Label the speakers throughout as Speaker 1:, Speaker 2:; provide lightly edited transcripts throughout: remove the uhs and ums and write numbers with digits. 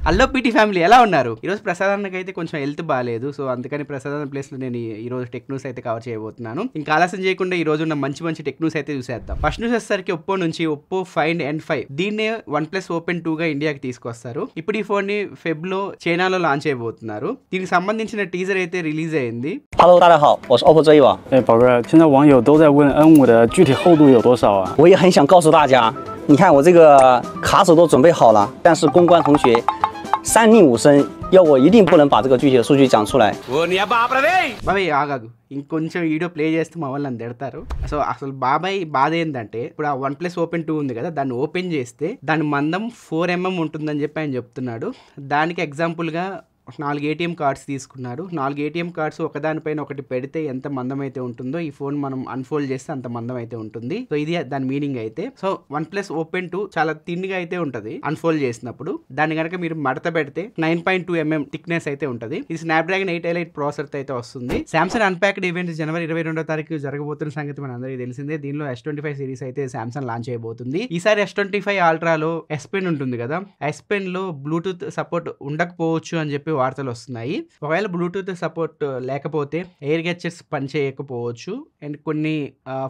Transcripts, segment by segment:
Speaker 1: Hello PT family ఎలా ఉన్నారు? ఈరోజు ప్రసాదానికి అయితే కొంచెం హెల్త్ బాగాలేదు. సో అందుకని ప్రసాదం ప్లేస్లో నేను ఈరోజు టెక్ న్యూస్ అయితే కవర్ చేయబోతున్నాను. ఇంకా ఆలస్యం చేయకుండా ఈ రోజు ఉన్న మంచి టెక్ న్యూస్ అయితే చూసేద్దాం. ఫస్ట్ న్యూస్ వచ్చేసరికి ఒప్పో నుంచి ఒప్పో ఫైండ్ N5 దీన్నే OnePlus Open 2 గా ఇండియాకి తీసుకొస్తారు. ఇప్పుడు ఈ ఫోన్ ని ఫెబ్ లో చైనాలో లాంచ్ చేయబోతున్నారు. దీనికి సంబంధించిన టీజర్ అయితే రిలీజ్ అయింది.
Speaker 2: Hello， 大家好，我是 OPPO 这一网。
Speaker 3: 宝贝儿，现在网友都在问 N5 的具体厚度有多少啊？
Speaker 2: 我也很想告诉大家，你看我这个卡尺都准备好了，但是公关同学三令五申，要我一定不能把这个具体的数据讲出来。
Speaker 1: బాబాయ్ ఆగాగు, ఇంకొంచెం వీడియో ప్లే చేస్తే మా వాళ్ళు నన్ను తిడతారు. సో అసలు బాబాయ్ బాధ ఏంటంటే ఇప్పుడు ఆ OnePlus Open 2 ఉంది కదా, దాన్ని ఓపెన్ చేస్తే దాని మందం 4mm ఉంటుందని చెప్పి ఆయన చెప్తున్నాడు. దానికి ఎగ్జాంపుల్గా 4 ATM కార్డ్స్ తీసుకున్నారు. 4 ATM కార్డ్స్ ఒకదానిపైన ఒకటి పెడితే ఎంత మందం అయితే ఉంటుందో ఈ ఫోన్ మనం అన్ఫోల్డ్ చేస్తే అంత మందం అయితే ఉంటుంది. సో ఇది దాని మీనింగ్ అయితే. సో OnePlus Open 2 చాలా థిన్గా అయితే ఉంటుంది అన్ఫోల్డ్ చేసినప్పుడు. దాన్ని కనుక మీరు మడత పెడితే 9.2mm థిక్నెస్ అయితే ఉంటుంది. ఇది Snapdragon 888 ప్రాసెసర్ అయితే వస్తుంది. సామ్సంగ్ అన్ప్యాక్డ్ ఈవెంట్ జనవరి 22వ తారీఖు జరగబోతున్న సంగతి మన అందరికీ తెలిసిందే. దీనిలో S25 సిరీస్ అయితే సామ్సంగ్ లాంచ్ చేయబోతుంది. ఈసారి S25 అల్ట్రాలో S Pen ఉంటుంది కదా, S Pen లో బ్లూటూత్ సపోర్ట్ ఉండకపోవచ్చు అని చెప్పి వార్తలు వస్తున్నాయి. ఒకవేళ బ్లూటూత్ సపోర్ట్ లేకపోతే ఎయిర్ గ్యాడ్జెట్స్ పనిచేయకపోవచ్చు అండ్ కొన్ని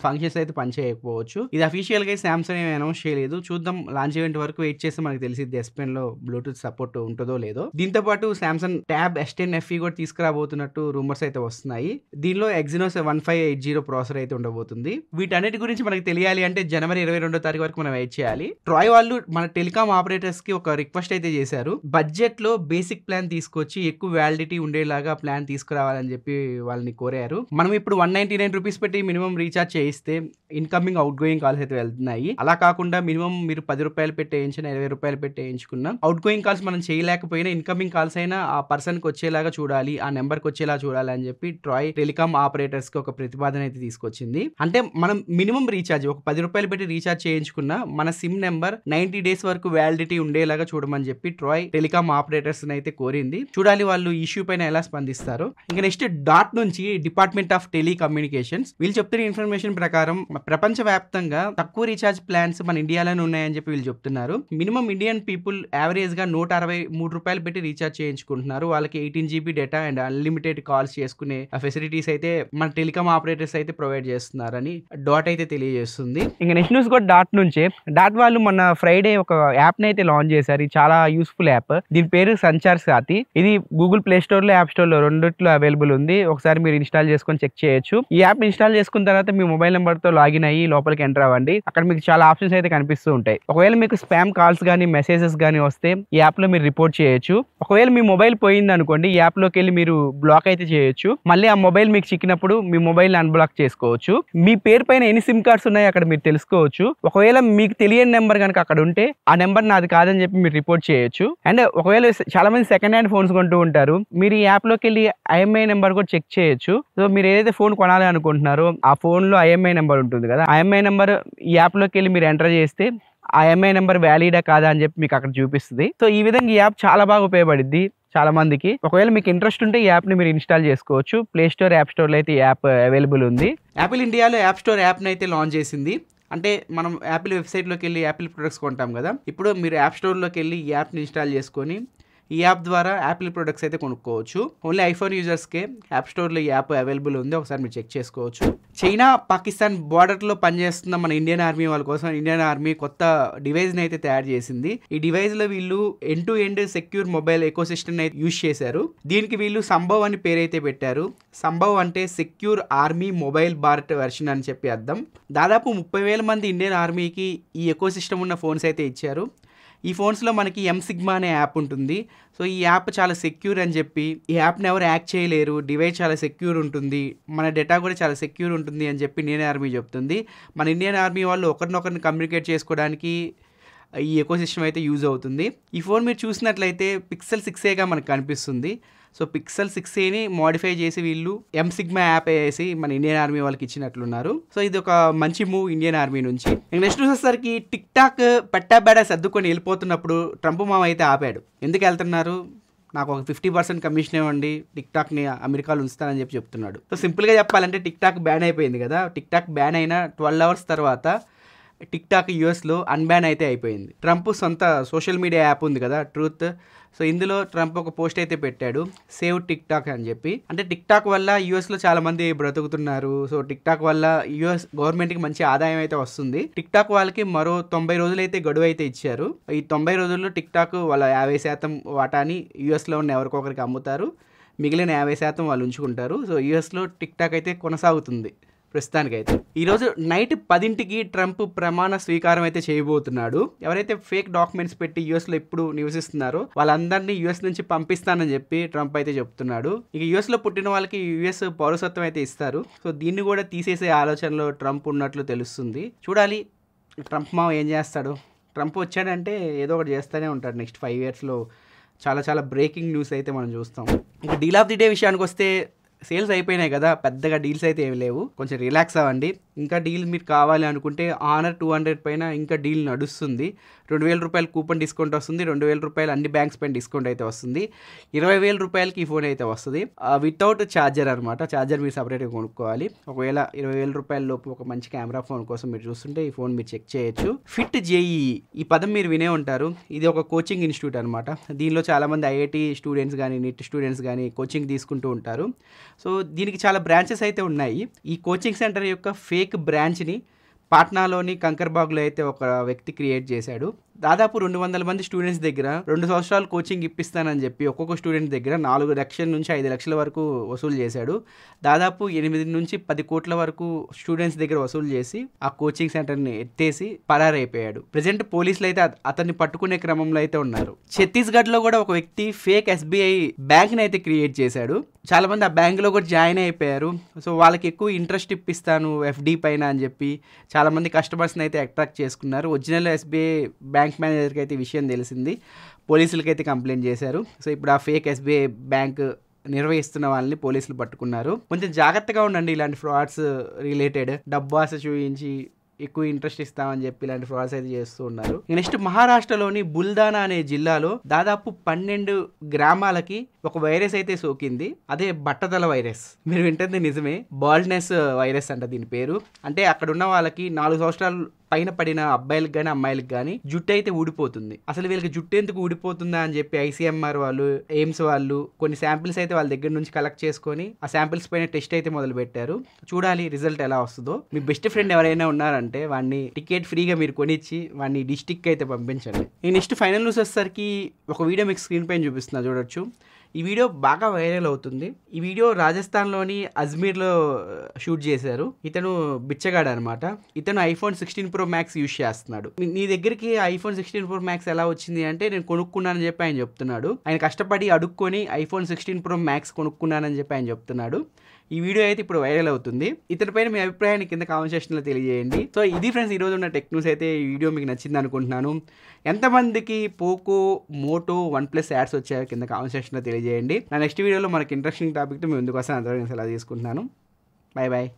Speaker 1: ఫంక్షన్స్ అయితే పనిచేయకపోవచ్చు. ఇది అఫీషియల్ గా సామ్సంగ్ ఏమీ అనౌన్స్ చేయలేదు. చూద్దాం, లాంచ్ ఈవెంట్ వరకు వెయిట్ చేస్తే మనకు తెలిసింది S Pen లో బ్లూటూత్ సపోర్ట్ ఉంటుందో లేదో. దీంతో పాటు సామ్సంగ్ ట్యాబ్ S10 FE కూడా తీసుకురాబోతున్నట్టు రూమర్స్ అయితే వస్తున్నాయి. దీనిలో Exynos 1580 ప్రాసెసర్ అయితే ఉండబోతుంది. వీటన్నిటి గురించి మనకు తెలియాలి అంటే జనవరి 22వ తారీఖు వరకు మనం వెయిట్ చేయాలి. ట్రాయ్ వాళ్ళు మన టెలికాం ఆపరేటర్స్ కి ఒక రిక్వెస్ట్ అయితే చేశారు. బడ్జెట్ లో బేసిక్ ప్లాన్ తీసుకొచ్చి ఎక్కువ వ్యాలిడిటీ ఉండేలాగా ప్లాన్ తీసుకురావాలని చెప్పి వాళ్ళని కోరారు. మనం ఇప్పుడు 199 రూపీస్ పెట్టి మినిమం రీఛార్జ్ చేయిస్తే ఇన్కమింగ్ అవుట్ గోయింగ్ కాల్స్ అయితే వెళ్తున్నాయి. అలా కాకుండా మినిమం మీరు 10 రూపాయలు పెట్టి వేయించినా 20 రూపాయలు పెట్టి వేయించుకున్నా అవుట్ గోయింగ్ కాల్స్ మనం చేయలేకపోయినా ఇన్కమింగ్ కాల్స్ అయినా ఆ పర్సన్ కి వచ్చేలాగా చూడాలి, ఆ నెంబర్ కి వచ్చేలా చూడాలి అని చెప్పి ట్రాయ్ టెలికాం ఆపరేటర్స్ కి ఒక ప్రతిపాదన అయితే తీసుకొచ్చింది. అంటే మనం మినిమం రీఛార్జ్ ఒక 10 రూపాయలు పెట్టి రీఛార్జ్ చేయించుకున్నా మన సిమ్ నెంబర్ 90 డేస్ వరకు వ్యాలిడిటీ ఉండేలాగా చూడమని చెప్పి ట్రాయ్ టెలికాం ఆపరేటర్స్ అయితే కోరింది. చూడాలి వాళ్ళు ఇష్యూ పైన ఎలా స్పందిస్తారు. ఇంకా నెక్స్ట్ డాట్ నుంచి డిపార్ట్మెంట్ ఆఫ్ టెలికమ్యూనికేషన్స్ వీళ్ళు చెప్తున్న ఇన్ఫర్మేషన్ ప్రకారం ప్రపంచ వ్యాప్తంగా తక్కువ రీఛార్జ్ ప్లాన్స్ మన ఇండియాలోనే ఉన్నాయని చెప్పి వీళ్ళు చెప్తున్నారు. మినిమం ఇండియన్ పీపుల్ యావరేజ్ గా 163 రూపాయలు పెట్టి రీఛార్జ్ చేయించుకుంటున్నారు. వాళ్ళకి 18 GB data and unlimited calls చేసుకునే ఫెసిలిటీస్ అయితే మన టెలికాం ఆపరేటర్స్ అయితే ప్రొవైడ్ చేస్తున్నారని డాట్ అయితే తెలియజేస్తుంది. ఇంకా నెక్స్ట్ న్యూస్ కూడా డాట్ నుంచే. డాట్ వాళ్ళు మొన్న ఫ్రైడే ఒక యాప్ ని అయితే లాంచ్ చేశారు. ఇది చాలా యూస్ఫుల్ యాప్. దీని పేరు సంచార్ సాతి. ఇది గూగుల్ ప్లే స్టోర్ లో యాప్ స్టోర్ లో రెండిట్లో అవైలబుల్ ఉంది. ఒకసారి మీరు ఇన్స్టాల్ చేసుకొని చెక్ చేయొచ్చు. ఈ యాప్ ఇన్స్టాల్ చేసుకున్న తర్వాత మీ మొబైల్ నెంబర్ తో లాగిన్ అయ్యి లోపలికి ఎంటర్ అవ్వండి. అక్కడ మీకు చాలా ఆప్షన్స్ అయితే కనిపిస్తూ ఉంటాయి. ఒకవేళ మీకు స్పామ్ కాల్స్ గానీ మెసేజెస్ గానీ వస్తే ఈ యాప్ లో మీరు రిపోర్ట్ చేయొచ్చు. ఒకవేళ మీ మొబైల్ పోయింది అనుకోండి, ఈ యాప్ లోకి వెళ్ళి మీరు బ్లాక్ అయితే చేయొచ్చు. మళ్ళీ ఆ మొబైల్ మీకు చిక్కినప్పుడు మీ మొబైల్ అన్బ్లాక్ చేసుకోవచ్చు. మీ పేరు పైన ఎన్ని సిమ్ కార్డ్స్ ఉన్నాయో అక్కడ మీరు తెలుసుకోవచ్చు. ఒకవేళ మీకు తెలియని నెంబర్ కనుక అక్కడ ఉంటే ఆ నెంబర్ నాది కాదని చెప్పి మీరు రిపోర్ట్ చేయొచ్చు. అండ్ ఒకవేళ చాలా మంది సెకండ్ హ్యాండ్ ఫోన్స్ కొంటూ ఉంటారు. మీరు ఈ యాప్ లోకి వెళ్ళి IMEI నెంబర్ కూడా చెక్ చేయొచ్చు. సో మీరు ఏదైతే ఫోన్ కొనాలి అనుకుంటున్నారో ఆ ఫోన్ లో IMEI నెంబర్ ఉంటుంది కదా, IMEI నెంబర్ ఈ యాప్ లోకి వెళ్ళి మీరు ఎంటర్ చేస్తే ఆ IMEI నెంబర్ వ్యాలిడా కాదా అని చెప్పి మీకు అక్కడ చూపిస్తుంది. సో ఈ విధంగా ఈ యాప్ చాలా బాగా ఉపయోగపడుద్ది చాలా మందికి. ఒకవేళ మీకు ఇంట్రెస్ట్ ఉంటే ఈ యాప్ ని మీరు ఇన్స్టాల్ చేసుకోవచ్చు. ప్లే స్టోర్, యాప్ స్టోర్ లో అయితే ఈ యాప్ అవైలబుల్ ఉంది. యాపిల్ ఇండియాలో యాప్ స్టోర్ యాప్ ని అయితే లాంచ్ చేసింది. అంటే మనం యాపిల్ వెబ్సైట్లోకి వెళ్ళి యాపిల్ ప్రొడక్ట్స్ కొంటాం కదా, ఇప్పుడు మీరు యాప్ స్టోర్లోకి వెళ్ళి ఈ యాప్ని ఇన్స్టాల్ చేసుకొని ఈ యాప్ ద్వారా యాపిల్ ప్రొడక్ట్స్ అయితే కొనుక్కోవచ్చు. ఓన్లీ ఐఫోన్ యూజర్స్కే యాప్ స్టోర్లో ఈ యాప్ అవైలబుల్ ఉంది. ఒకసారి మీరు చెక్ చేసుకోవచ్చు. చైనా పాకిస్తాన్ బార్డర్లో పనిచేస్తున్న మన ఇండియన్ ఆర్మీ వాళ్ళ కోసం ఇండియన్ ఆర్మీ కొత్త డివైస్ని అయితే తయారు చేసింది. ఈ డివైస్లో వీళ్ళు end to end secure mobile ecosystem అయితే యూజ్ చేశారు. దీనికి వీళ్ళు సంభవ్ అని పేరైతే పెట్టారు. సంభవ్ అంటే సెక్యూర్ ఆర్మీ మొబైల్ బార్ట్ వెర్షన్ అని చెప్పి అర్థం. దాదాపు 30,000 మంది ఇండియన్ ఆర్మీకి ఈ ఎకోసిస్టమ్ ఉన్న ఫోన్స్ అయితే ఇచ్చారు. ఈ ఫోన్స్లో మనకి M-Sigma అనే యాప్ ఉంటుంది. సో ఈ యాప్ చాలా సెక్యూర్ అని చెప్పి ఈ యాప్ని ఎవరు యాక్ట్ చేయలేరు, డివైస్ చాలా సెక్యూర్ ఉంటుంది, మన డేటా కూడా చాలా సెక్యూర్ ఉంటుంది అని చెప్పి ఇండియన్ ఆర్మీ చెప్తుంది. మన ఇండియన్ ఆర్మీ వాళ్ళు ఒకరినొకరిని కమ్యూనికేట్ చేసుకోవడానికి ఈ ఎకోసిస్టమ్ అయితే యూజ్ అవుతుంది. ఈ ఫోన్ మీరు చూసినట్లయితే Pixel 6a మనకు కనిపిస్తుంది. సో Pixel 6aని మోడిఫై చేసి వీళ్ళు M-Sigma యాప్ వేసి మన ఇండియన్ ఆర్మీ వాళ్ళకి ఇచ్చినట్లున్నారు. సో ఇది ఒక మంచి మూవ్ ఇండియన్ ఆర్మీ నుంచి. నెక్స్ట్ వచ్చేసరికి టిక్ టాక్ పెట్టాబేడా సర్దుకొని వెళ్ళిపోతున్నప్పుడు ట్రంప్ మామ అయితే ఆపాడు. ఎందుకు వెళ్తున్నారు, నాకు ఒక 50% కమిషన్ ఇవ్వండి, టిక్ టాక్ని అమెరికాలో ఉంచుతానని చెప్పి చెప్తున్నాడు. సో సింపుల్గా చెప్పాలంటే టిక్ టాక్ బ్యాన్ అయిపోయింది కదా, టిక్ టాక్ బ్యాన్ అయిన 12 hours తర్వాత టిక్ టాక్ యూఎస్లో అన్బ్యాన్ అయితే అయిపోయింది. ట్రంప్ సొంత సోషల్ మీడియా యాప్ ఉంది కదా ట్రూత్, సో ఇందులో ట్రంప్ ఒక పోస్ట్ అయితే పెట్టాడు, సేవ్ టిక్ టాక్ అని చెప్పి. అంటే టిక్ టాక్ వల్ల యూఎస్లో చాలా మంది బ్రతుకుతున్నారు. సో టిక్ టాక్ వల్ల యూఎస్ గవర్నమెంట్కి మంచి ఆదాయం అయితే వస్తుంది. టిక్ టాక్ వాళ్ళకి మరో 90 రోజులు అయితే గడువు అయితే ఇచ్చారు. ఈ 90 రోజుల్లో టిక్ టాక్ వాళ్ళ 50% వాటాని యూఎస్లో ఉన్న ఎవరికొకరికి అమ్ముతారు, మిగిలిన 50% వాళ్ళు ఉంచుకుంటారు. సో యూఎస్లో టిక్ టాక్ అయితే కొనసాగుతుంది ప్రస్తుతానికైతే. ఈరోజు నైట్ 10ంటికి ట్రంప్ ప్రమాణ స్వీకారం అయితే చేయబోతున్నాడు. ఎవరైతే ఫేక్ డాక్యుమెంట్స్ పెట్టి యూఎస్లో ఇప్పుడు నివసిస్తున్నారో వాళ్ళందరినీ యూఎస్ నుంచి పంపిస్తానని చెప్పి ట్రంప్ అయితే చెప్తున్నాడు. ఇక యూఎస్లో పుట్టిన వాళ్ళకి యూఎస్ పౌరసత్వం అయితే ఇస్తారు. సో దీన్ని కూడా తీసేసే ఆలోచనలో ట్రంప్ ఉన్నట్లు తెలుస్తుంది. చూడాలి ట్రంప్ మా ఏం చేస్తాడు. ట్రంప్ వచ్చాడంటే ఏదో ఒకటి చేస్తూనే ఉంటాడు. నెక్స్ట్ 5 yearsలో చాలా చాలా బ్రేకింగ్ న్యూస్ అయితే మనం చూస్తాం. ఇక డీల్ ఆఫ్ ది డే విషయానికి వస్తే సేల్స్ అయిపోయినాయి కదా, పెద్దగా డీల్స్ అయితే ఏమి లేవు. కొంచెం రిలాక్స్ అవ్వండి. ఇంకా డీల్ మీరు కావాలి అనుకుంటే ఆనర్ 200 పైన ఇంకా డీల్ నడుస్తుంది. 2000 రూపాయలు కూపన్ డిస్కౌంట్ వస్తుంది. 2000 రూపాయలు అన్ని బ్యాంక్స్ పైన డిస్కౌంట్ అయితే వస్తుంది. 20,000 రూపాయలకి ఈ ఫోన్ అయితే వస్తుంది వితౌట్ ఛార్జర్ అనమాట. ఛార్జర్ మీరు సపరేట్గా కొనుక్కోవాలి. ఒకవేళ 20,000 రూపాయల లోపు ఒక మంచి కెమెరా ఫోన్ కోసం మీరు చూస్తుంటే ఈ ఫోన్ మీరు చెక్ చేయొచ్చు. ఫిట్ జేఈఈ ఈ పదం మీరు వినే ఉంటారు. ఇది ఒక కోచింగ్ ఇన్స్టిట్యూట్ అనమాట. దీనిలో చాలామంది ఐఐటి స్టూడెంట్స్ కానీ నీట్ స్టూడెంట్స్ కానీ కోచింగ్ తీసుకుంటూ ఉంటారు. సో దీనికి చాలా బ్రాంచెస్ అయితే ఉన్నాయి. ఈ కోచింగ్ సెంటర్ యొక్క ఫేక్ బ్రాంచ్ని పాట్నాలోని కంకర్బాగ్లో అయితే ఒక వ్యక్తి క్రియేట్ చేశాడు. దాదాపు 200 మంది స్టూడెంట్స్ దగ్గర 2 సంవత్సరాలు కోచింగ్ ఇప్పిస్తానని చెప్పి ఒక్కొక్క స్టూడెంట్ దగ్గర 4 లక్షల నుంచి 5 లక్షల వరకు వసూలు చేశాడు. దాదాపు 8 నుంచి 10 కోట్ల వరకు స్టూడెంట్స్ దగ్గర వసూలు చేసి ఆ కోచింగ్ సెంటర్ని ఎత్తేసి పరారైపోయాడు. ప్రజెంట్ పోలీసులు అయితే అతన్ని పట్టుకునే క్రమంలో అయితే ఉన్నారు. ఛత్తీస్గఢ్లో కూడా ఒక వ్యక్తి ఫేక్ ఎస్బీఐ బ్యాంక్ని అయితే క్రియేట్ చేశాడు. చాలా మంది ఆ బ్యాంకులో కూడా జాయిన్ అయిపోయారు. సో వాళ్ళకి ఎక్కువ ఇంట్రెస్ట్ ఇప్పిస్తాను ఎఫ్డి పైన అని చెప్పి చాలామంది కస్టమర్స్ని అయితే అట్రాక్ట్ చేసుకున్నారు. ఒరిజినల్ ఎస్బీఐ బ్యాంక్ మేనేజర్కి అయితే విషయం తెలిసింది. పోలీసులకైతే కంప్లైంట్ చేశారు. సో ఇప్పుడు ఆ ఫేక్ ఎస్బీఐ బ్యాంక్ నిర్వహిస్తున్న వాళ్ళని పోలీసులు పట్టుకున్నారు. కొంచెం జాగ్రత్తగా ఉండండి ఇలాంటి ఫ్రాడ్స్ రిలేటెడ్. డబ్బు ఆశ చూపించి ఎక్కువ ఇంట్రెస్ట్ ఇస్తామని చెప్పి ఇలాంటి ఫ్రాడ్స్ అయితే చేస్తూ ఉన్నారు. నెక్స్ట్ మహారాష్ట్రలోని బుల్దానా అనే జిల్లాలో దాదాపు 12 గ్రామాలకి ఒక వైరస్ అయితే సోకింది. అదే బట్టతల వైరస్. మీరు వింటుంది నిజమే, బాల్డ్నెస్ వైరస్ అంట దీని పేరు. అంటే అక్కడ ఉన్న వాళ్ళకి 4 సంవత్సరాలు పైన పడిన అబ్బాయిలకు కానీ అమ్మాయిలకు కానీ జుట్టు అయితే ఊడిపోతుంది. అసలు వీళ్ళకి జుట్టు ఎందుకు ఊడిపోతుందా అని చెప్పి ఐసీఎంఆర్ వాళ్ళు, ఎయిమ్స్ వాళ్ళు కొన్ని శాంపిల్స్ అయితే వాళ్ళ దగ్గర నుంచి కలెక్ట్ చేసుకొని ఆ శాంపిల్స్ పైన టెస్ట్ అయితే మొదలు పెట్టారు. చూడాలి రిజల్ట్ ఎలా వస్తుందో. మీ బెస్ట్ ఫ్రెండ్ ఎవరైనా ఉన్నారంటే వాడిని టికెట్ ఫ్రీగా మీరు కొనిచ్చి వాడిని డిస్టిక్ అయితే పంపించండి. ఈ నెక్స్ట్ ఫైనల్ న్యూస్ వచ్చేసరికి ఒక వీడియో మీకు స్క్రీన్ పైన చూపిస్తున్నా, చూడొచ్చు. ఈ వీడియో బాగా వైరల్ అవుతుంది. ఈ వీడియో రాజస్థాన్లోని అజ్మీర్లో షూట్ చేశారు. ఇతను బిచ్చగాడు అనమాట. ఇతను ఐఫోన్ 16 Pro Max యూజ్ చేస్తున్నాడు. నీ దగ్గరికి ఐఫోన్ 16 Pro Max ఎలా వచ్చింది అంటే నేను కొనుక్కున్నానని చెప్పి ఆయన చెప్తున్నాడు. ఆయన కష్టపడి అడుక్కొని ఐఫోన్ 16 Pro Max కొనుక్కున్నానని చెప్పి ఆయన చెప్తున్నాడు. ఈ వీడియో అయితే ఇప్పుడు వైరల్ అవుతుంది. ఇతనిపైన మీ అభిప్రాయాన్ని కింద కామెంట్ సెక్షన్లో తెలియజేయండి. సో ఇది ఫ్రెండ్స్ ఈరోజు ఉన్న టెక్ న్యూస్ అయితే. ఈ వీడియో మీకు నచ్చింది అనుకుంటున్నాను. ఎంతమందికి పోకో, మోటో, OnePlus యాడ్స్ వచ్చాయో కింద కామెంట్ సెక్షన్లో తెలియజేయండి. నా నెక్స్ట్ వీడియోలో మనకి ఇంట్రెస్టింగ్ టాపిక్తో మేము ముందుకు వస్తాను. అంతవరకు నేను సెలవు తీసుకుంటున్నాను. Bye bye.